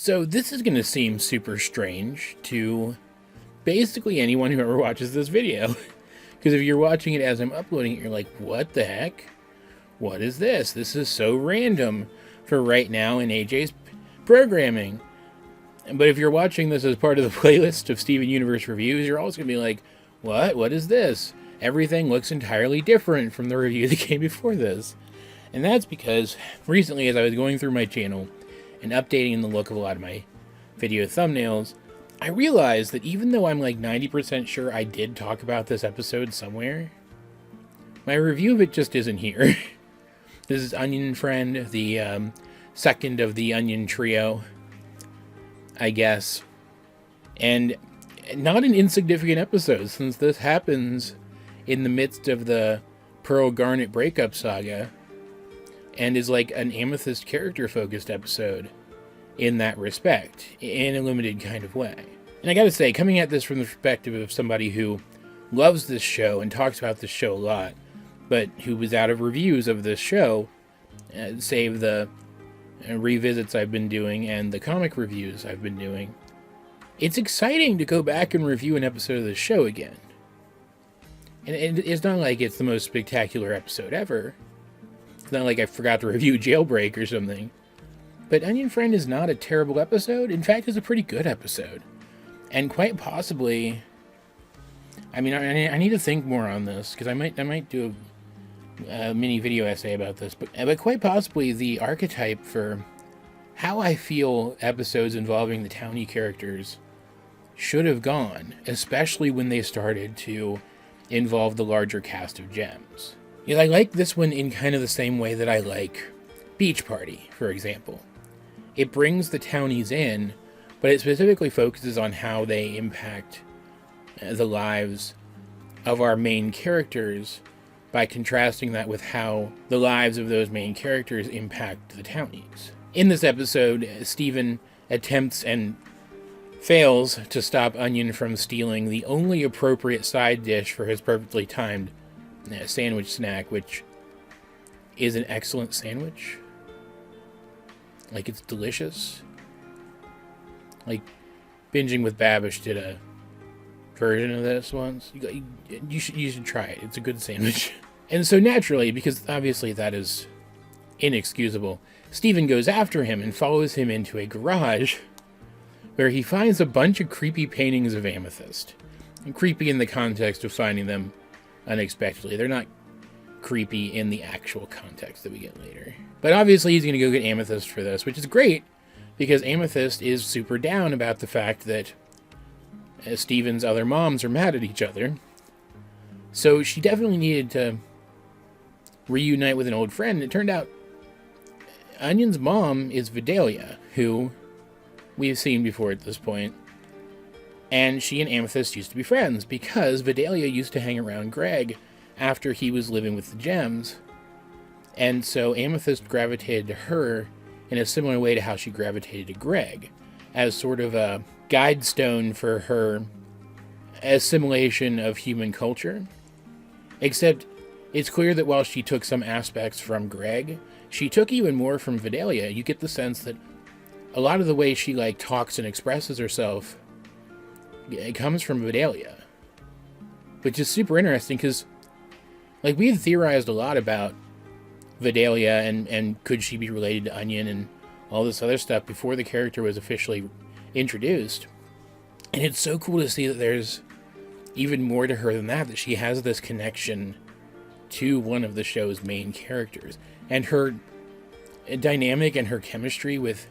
So this is going to seem super strange to basically anyone who ever watches this video. Because if you're watching it as I'm uploading it, you're like, what the heck? What is this? This is so random for right now in AJ's programming. But if you're watching this as part of the playlist of Steven Universe reviews, you're also going to be like, what? What is this? Everything looks entirely different from the review that came before this. And that's because recently, as I was going through my channel and updating the look of a lot of my video thumbnails, I realized that even though I'm like 90% sure I did talk about this episode somewhere, my review of it just isn't here. This is Onion Friend, the second of the Onion Trio, I guess. And not an insignificant episode, since this happens in the midst of the Pearl Garnet breakup saga, and is like an Amethyst character-focused episode in that respect, in a limited kind of way. And I gotta say, coming at this from the perspective of somebody who loves this show and talks about this show a lot, but who was out of reviews of this show, save the revisits I've been doing and the comic reviews I've been doing, it's exciting to go back and review an episode of this show again. And it's not like it's the most spectacular episode ever. It's not like I forgot to review Jailbreak or something. But Onion Friend is not a terrible episode. In fact, it's a pretty good episode. And quite possibly, I mean, I need to think more on this, because I might do a mini video essay about this. But quite possibly the archetype for how I feel episodes involving the townie characters should have gone, especially when they started to involve the larger cast of gems. You know, I like this one in kind of the same way that I like Beach Party, for example. It brings the townies in, but it specifically focuses on how they impact the lives of our main characters by contrasting that with how the lives of those main characters impact the townies. In this episode, Steven attempts and fails to stop Onion from stealing the only appropriate side dish for his perfectly timed sandwich snack, which is an excellent sandwich. Like, it's delicious. Like, Binging with Babish did a version of this once. You should try it. It's a good sandwich. And so naturally, because obviously that is inexcusable, Steven goes after him and follows him into a garage where he finds a bunch of creepy paintings of Amethyst. And creepy in the context of finding them unexpectedly. They're not creepy in the actual context that we get later. But obviously he's going to go get Amethyst for this, which is great, because Amethyst is super down about the fact that Steven's other moms are mad at each other. So she definitely needed to reunite with an old friend. It turned out Onion's mom is Vidalia, who we've seen before at this point. And she and Amethyst used to be friends, because Vidalia used to hang around Greg after he was living with the gems. And so Amethyst gravitated to her in a similar way to how she gravitated to Greg, as sort of a guide stone for her assimilation of human culture. Except it's clear that while she took some aspects from Greg, she took even more from Vidalia. You get the sense that a lot of the way she talks and expresses herself, it comes from Vidalia, which is super interesting, because we had theorized a lot about Vidalia and could she be related to Onion and all this other stuff before the character was officially introduced. And it's so cool to see that there's even more to her than that she has this connection to one of the show's main characters. And her dynamic and her chemistry with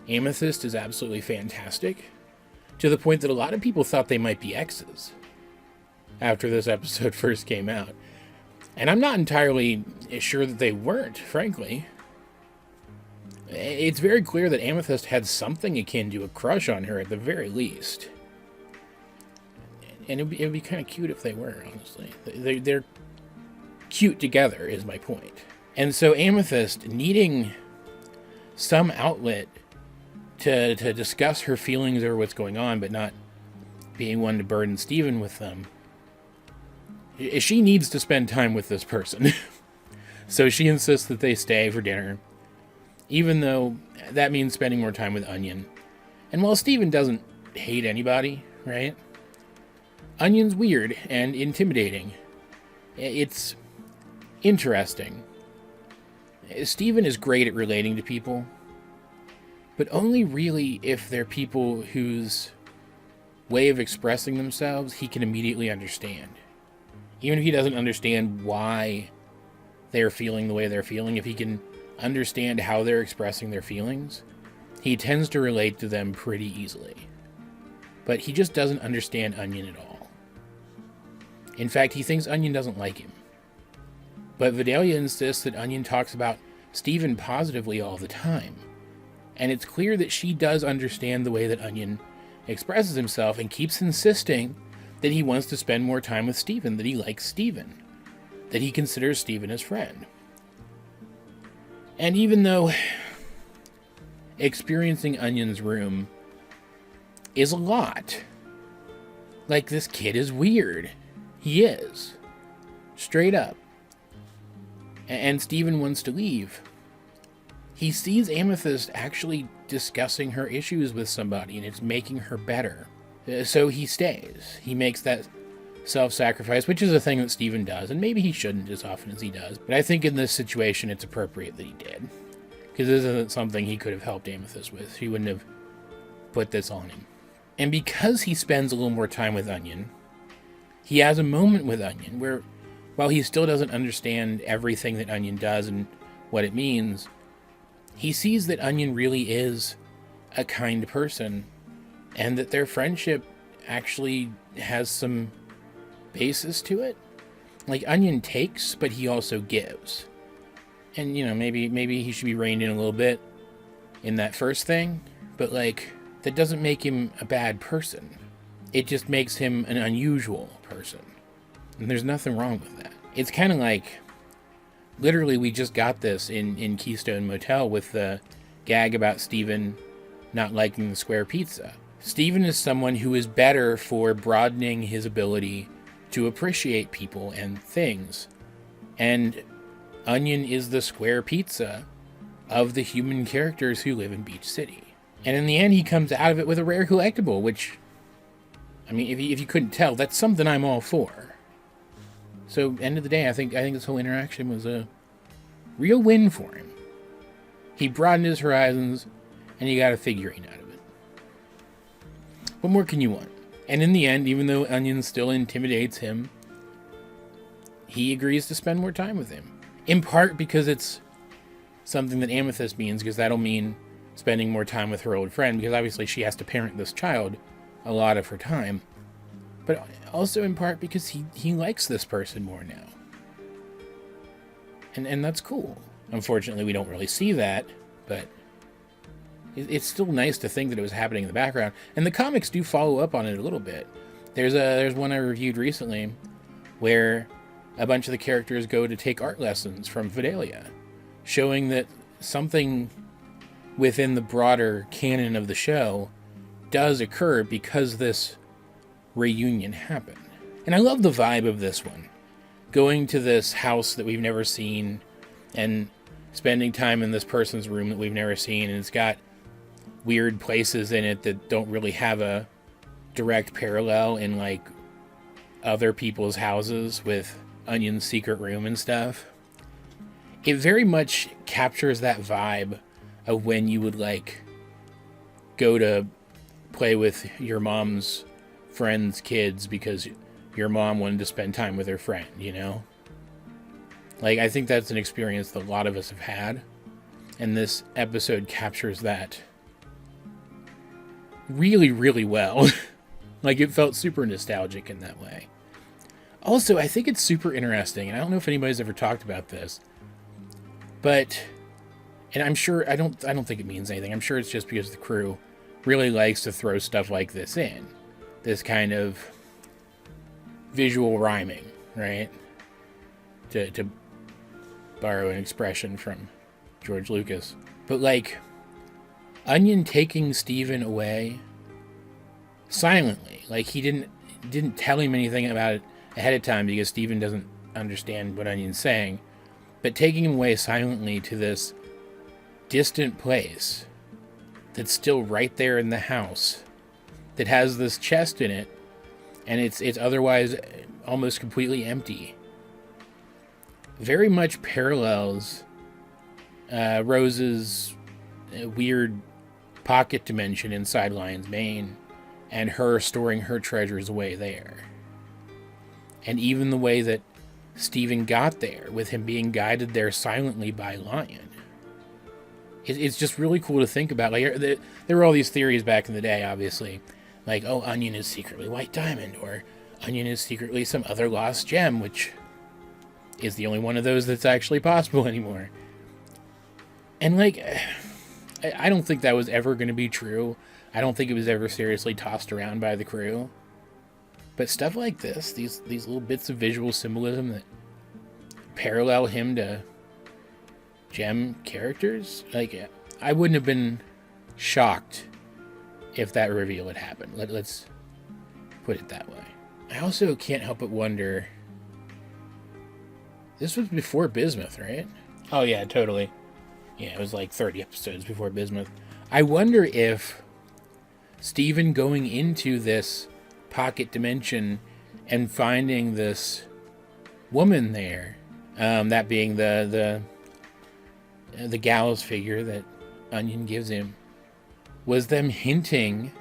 Amethyst is absolutely fantastic, to the point that a lot of people thought they might be exes after this episode first came out. And I'm not entirely sure that they weren't, frankly. It's very clear that Amethyst had something akin to a crush on her at the very least. And it'd be kind of cute if they were, honestly. They're cute together, is my point. And so Amethyst, needing some outlet to discuss her feelings over what's going on, but not being one to burden Steven with them, she needs to spend time with this person. So she insists that they stay for dinner, even though that means spending more time with Onion. And while Steven doesn't hate anybody, right? Onion's weird and intimidating. It's interesting. Steven is great at relating to people, but only really if they're people whose way of expressing themselves he can immediately understand. Even if he doesn't understand why they're feeling the way they're feeling, if he can understand how they're expressing their feelings, he tends to relate to them pretty easily. But he just doesn't understand Onion at all. In fact, he thinks Onion doesn't like him. But Vidalia insists that Onion talks about Steven positively all the time. And it's clear that she does understand the way that Onion expresses himself and keeps insisting that he wants to spend more time with Steven, that he likes Steven, that he considers Steven his friend. And even though experiencing Onion's room is a lot, like, this kid is weird. He is. Straight up. And Steven wants to leave. He sees Amethyst actually discussing her issues with somebody, and it's making her better. So he stays. He makes that self-sacrifice, which is a thing that Steven does, and maybe he shouldn't as often as he does. But I think in this situation, it's appropriate that he did. Because this isn't something he could have helped Amethyst with. He wouldn't have put this on him. And because he spends a little more time with Onion, he has a moment with Onion where, while he still doesn't understand everything that Onion does and what it means, he sees that Onion really is a kind person, and that their friendship actually has some basis to it. Like, Onion takes, but he also gives. And, you know, maybe he should be reined in a little bit in that first thing, but, like, that doesn't make him a bad person. It just makes him an unusual person. And there's nothing wrong with that. It's kind of like, literally, we just got this in Keystone Motel with the gag about Steven not liking the square pizza. Steven is someone who is better for broadening his ability to appreciate people and things. And Onion is the square pizza of the human characters who live in Beach City. And in the end, he comes out of it with a rare collectible, which, I mean, if you couldn't tell, that's something I'm all for. So, end of the day, I think this whole interaction was a real win for him. He broadened his horizons, and he got a figurine out of it. What more can you want? And in the end, even though Onion still intimidates him, he agrees to spend more time with him. In part because it's something that Amethyst means, because that'll mean spending more time with her old friend, because obviously she has to parent this child a lot of her time. But also in part because he likes this person more now. And that's cool. Unfortunately, we don't really see that, but it's still nice to think that it was happening in the background. And the comics do follow up on it a little bit. There's one I reviewed recently where a bunch of the characters go to take art lessons from Vidalia, showing that something within the broader canon of the show does occur because this reunion happened. And I love the vibe of this one. Going to this house that we've never seen and spending time in this person's room that we've never seen, and it's got weird places in it that don't really have a direct parallel in, like, other people's houses with Onion's secret room and stuff. It very much captures that vibe of when you would, like, go to play with your mom's friends' kids because your mom wanted to spend time with her friend, you know? Like, I think that's an experience that a lot of us have had, and this episode captures that really, really well. Like, it felt super nostalgic in that way. Also, I think it's super interesting, and I don't know if anybody's ever talked about this, but, and I'm sure, I don't think it means anything. I'm sure it's just because the crew really likes to throw stuff like this in. This kind of visual rhyming, right? To borrow an expression from George Lucas. But, like, Onion taking Steven away silently. Like, he didn't tell him anything about it ahead of time because Steven doesn't understand what Onion's saying. But taking him away silently to this distant place that's still right there in the house, that has this chest in it, and it's otherwise almost completely empty. Very much parallels Rose's weird pocket dimension inside Lynes' Mane, and her storing her treasures away there. And even the way that Stephen got there, with him being guided there silently by Lion. It's just really cool to think about. Like, there were all these theories back in the day, obviously. Like, oh, Onion is secretly White Diamond, or Onion is secretly some other lost gem, which is the only one of those that's actually possible anymore. And, like, I don't think that was ever going to be true. I don't think it was ever seriously tossed around by the crew. But stuff like this, these little bits of visual symbolism that parallel him to gem characters, like, I wouldn't have been shocked if that reveal had happened. Let's put it that way. I also can't help but wonder, this was before Bismuth, right? Oh yeah, totally. Yeah, it was like 30 episodes before Bismuth. I wonder if Stephen going into this pocket dimension and finding this woman there, that being the gallows figure that Onion gives him, was them hinting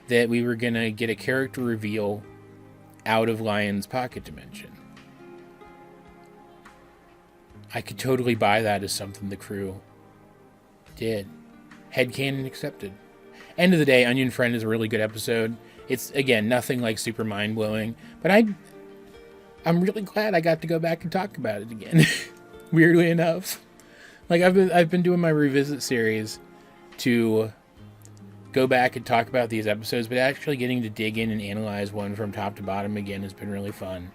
that we were gonna get a character reveal out of Lyon's pocket dimension. I could totally buy that as something the crew did. Headcanon accepted. End of the day, Onion Friend is a really good episode. It's, again, nothing like super mind-blowing, but I'm really glad I got to go back and talk about it again. Weirdly enough. Like, I've been doing my revisit series to go back and talk about these episodes, but actually getting to dig in and analyze one from top to bottom again has been really fun.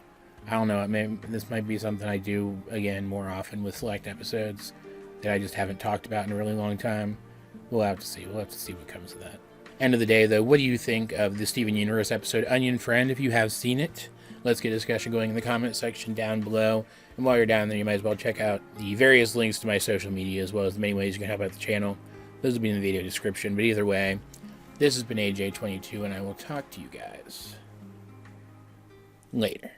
I don't know, this might be something I do, again, more often with select episodes that I just haven't talked about in a really long time. We'll have to see. We'll have to see what comes of that. End of the day, though, what do you think of the Steven Universe episode Onion Friend? If you have seen it, let's get a discussion going in the comment section down below. And while you're down there, you might as well check out the various links to my social media, as well as the many ways you can help out the channel. Those will be in the video description. But either way, this has been AJ22, and I will talk to you guys later.